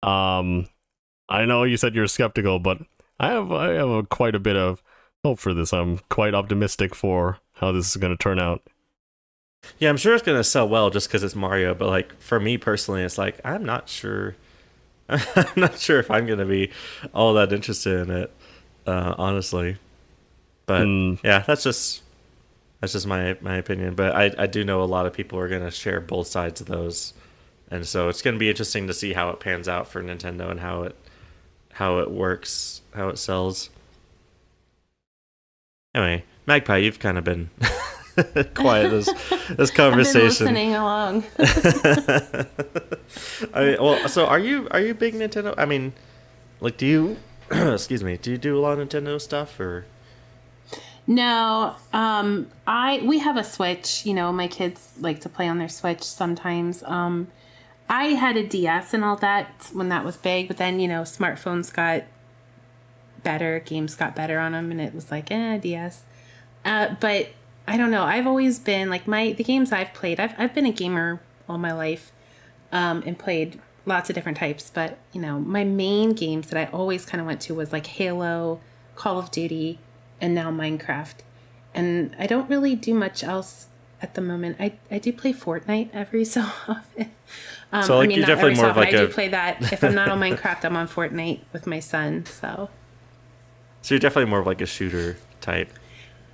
I know you said you're skeptical, but I have quite a bit of hope for this. I'm quite optimistic for how this is going to turn out. Yeah, I'm sure it's going to sell well just because it's Mario, but like for me personally, it's like I'm not sure. I'm not sure if I'm going to be all that interested in it, honestly. But yeah, that's just my opinion. But I do know a lot of people are going to share both sides of those, and so it's going to be interesting to see how it pans out for Nintendo and how it works, how it sells. Anyway, Magpie, you've kind of been quiet this conversation. I've been listening along. So are you big Nintendo? I mean, like, do you excuse me? Do you do a lot of Nintendo stuff or? No, we have a Switch. You know, my kids like to play on their Switch sometimes. I had a DS and all that when that was big, but then, you know, smartphones got better, games got better on them, and it was like, DS. But I don't know. I've always been like the games I've played. I've been a gamer all my life, and played lots of different types. But you know, my main games that I always kind of went to was like Halo, Call of Duty, and now Minecraft. And I don't really do much else at the moment. I do play Fortnite every so often. So like, you're definitely more of like I do play that. If I'm not on Minecraft, I'm on Fortnite with my son. So you're definitely more of like a shooter type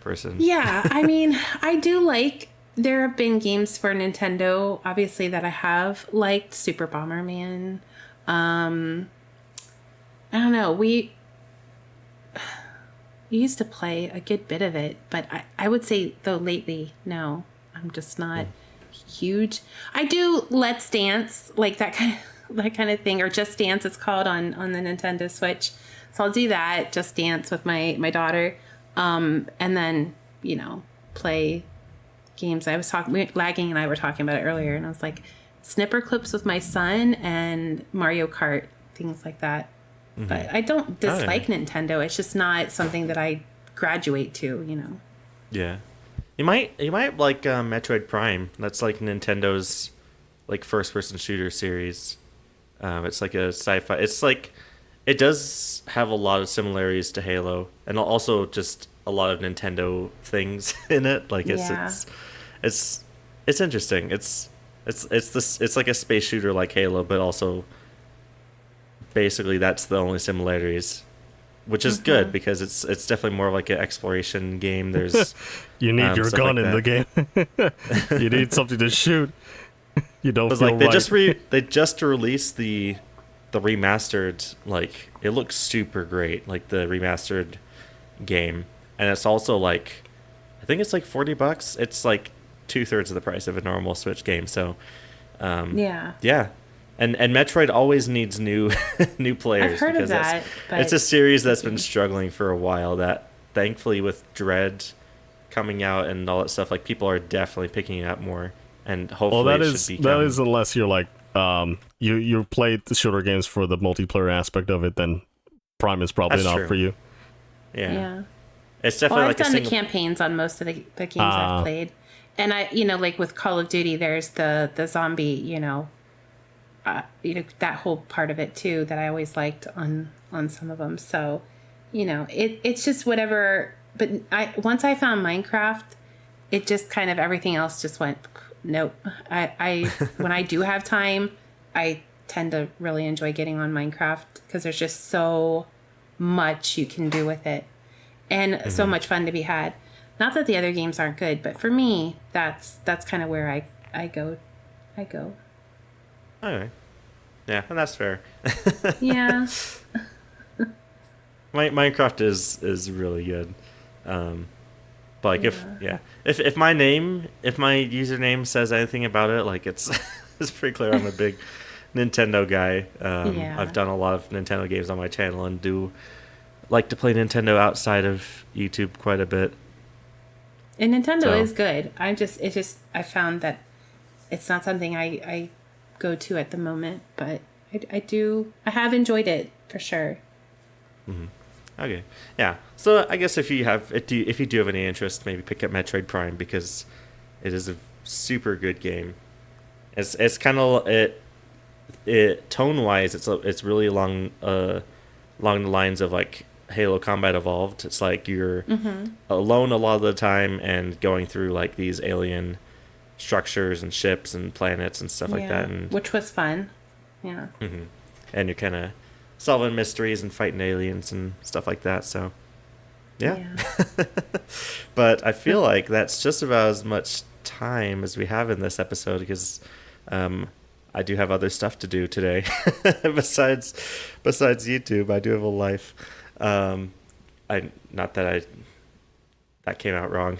person. Yeah, I mean, I do like. There have been games for Nintendo, obviously, that I have liked. Super Bomberman. I don't know. We used to play a good bit of it, but I would say, though, lately, no. I'm just not huge. I do Let's Dance, like that kind of thing, or Just Dance, it's called on the Nintendo Switch. So I'll do that, Just Dance with my daughter, and then, you know, play games. Lagging and I were talking about it earlier, and I was like, snipper clips with my son and Mario Kart, things like that. Mm-hmm. But I don't dislike Nintendo. It's just not something that I graduate to, you know. Yeah. You might like Metroid Prime. That's like Nintendo's like first person shooter series. It's like a sci-fi. It's like it does have a lot of similarities to Halo, and also just a lot of Nintendo things in it. Like it's interesting. It's like a space shooter like Halo, but also basically that's the only similarities. Which is good because it's definitely more of like an exploration game. There's you need your gun like in the game. You need something to shoot. You don't feel right. They just released the remastered, like it looks super great, like the remastered game, and it's also like I think it's like $40. It's like 2/3 of the price of a normal Switch game. So yeah. And Metroid always needs new players. I've heard of that. But it's a series that's been struggling for a while. That thankfully with Dread coming out and all that stuff, like people are definitely picking it up more. And hopefully it should become... that is unless you're like you played the shooter games for the multiplayer aspect of it, then Prime is probably not for you. Yeah. It's definitely I've done the campaigns on most of the games I've played, and I like with Call of Duty, there's the zombie that whole part of it too that I always liked on some of them. So, it's just whatever. But once I found Minecraft, it just kind of everything else just went nope. I when I do have time, I tend to really enjoy getting on Minecraft because there's just so much you can do with it, and so much fun to be had. Not that the other games aren't good, but for me, that's kind of where I go. All right. Yeah, and that's fair. Yeah. Minecraft is really good. But like if my username says anything about it, like it's pretty clear I'm a big Nintendo guy. I've done a lot of Nintendo games on my channel and do like to play Nintendo outside of YouTube quite a bit. And Nintendo is good. I found that it's not something I go to at the moment, but I have enjoyed it for sure. Mm-hmm. Okay, yeah. So I guess if you do have any interest, maybe pick up Metroid Prime, because it is a super good game. It's kind of it tone wise, it's really along the lines of like Halo Combat Evolved. It's like you're alone a lot of the time and going through like these alien structures and ships and planets and stuff like that, and which was fun. Yeah. Mm-hmm. And you're kind of solving mysteries and fighting aliens and stuff like that. So, yeah. But I feel like that's just about as much time as we have in this episode, because I do have other stuff to do today besides YouTube. I do have a life. That came out wrong.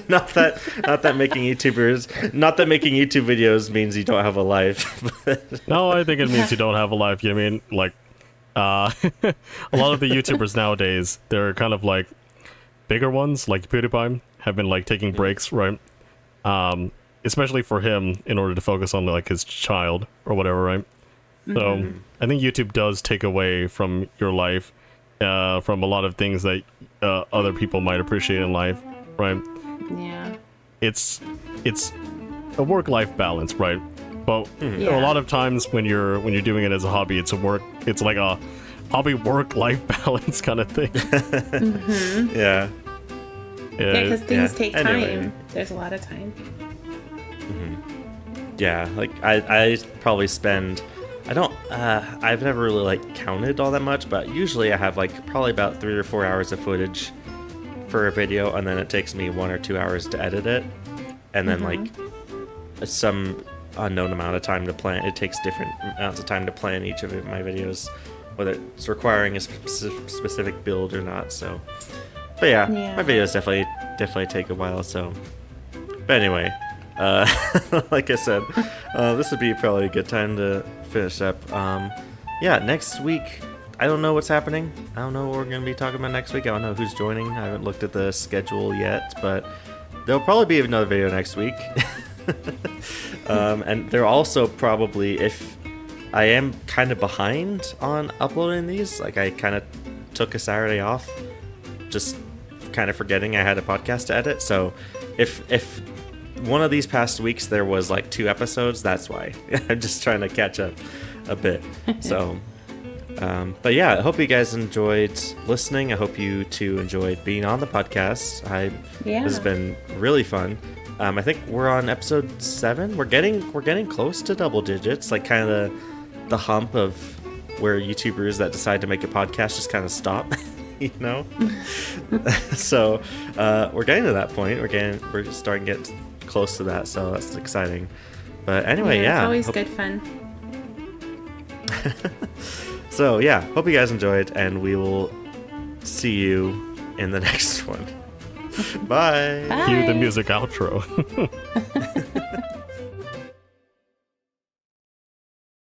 not that making YouTube videos means you don't have a life. No, I think it means you don't have a life. You mean like a lot of the YouTubers nowadays, they're kind of like bigger ones, like PewDiePie, have been like taking breaks, right? Especially for him, in order to focus on like his child or whatever, right? So I think YouTube does take away from your life, from a lot of things that other people might appreciate in life, right? Yeah. It's a work-life balance, right? But a lot of times when you're doing it as a hobby, it's like a hobby work-life balance kind of thing. Yeah. Yeah, because things take time. Anyway. There's a lot of time. Yeah, like I probably spend, I've never really like counted all that much, but usually I have like probably about 3 or 4 hours of footage for a video, and then it takes me 1 or 2 hours to edit it, and then like some unknown amount of time to plan. It takes different amounts of time to plan each of my videos, whether it's requiring a specific build or not. So, but yeah, my videos definitely take a while. So, but anyway, like I said, this would be probably a good time to finish up. Next week, I don't know what's happening. I don't know what we're going to be talking about next week. I don't know who's joining. I haven't looked at the schedule yet, but there'll probably be another video next week. And there also probably, if I am kind of behind on uploading these, like I kind of took a Saturday off, just kind of forgetting I had a podcast to edit. So if one of these past weeks there was like 2 episodes, that's why. I'm just trying to catch up a bit. So, but yeah, I hope you guys enjoyed listening. I hope you too enjoyed being on the podcast. This has been really fun. I think we're on episode 7. We're getting close to double digits, like kind of the hump of where YouTubers that decide to make a podcast just kind of stop, you know? So we're getting to that point. We're starting to get close to that, so that's exciting. But anyway, it's always good fun. So yeah, hope you guys enjoyed, and we will see you in the next one. Bye. Bye. Cue the music outro.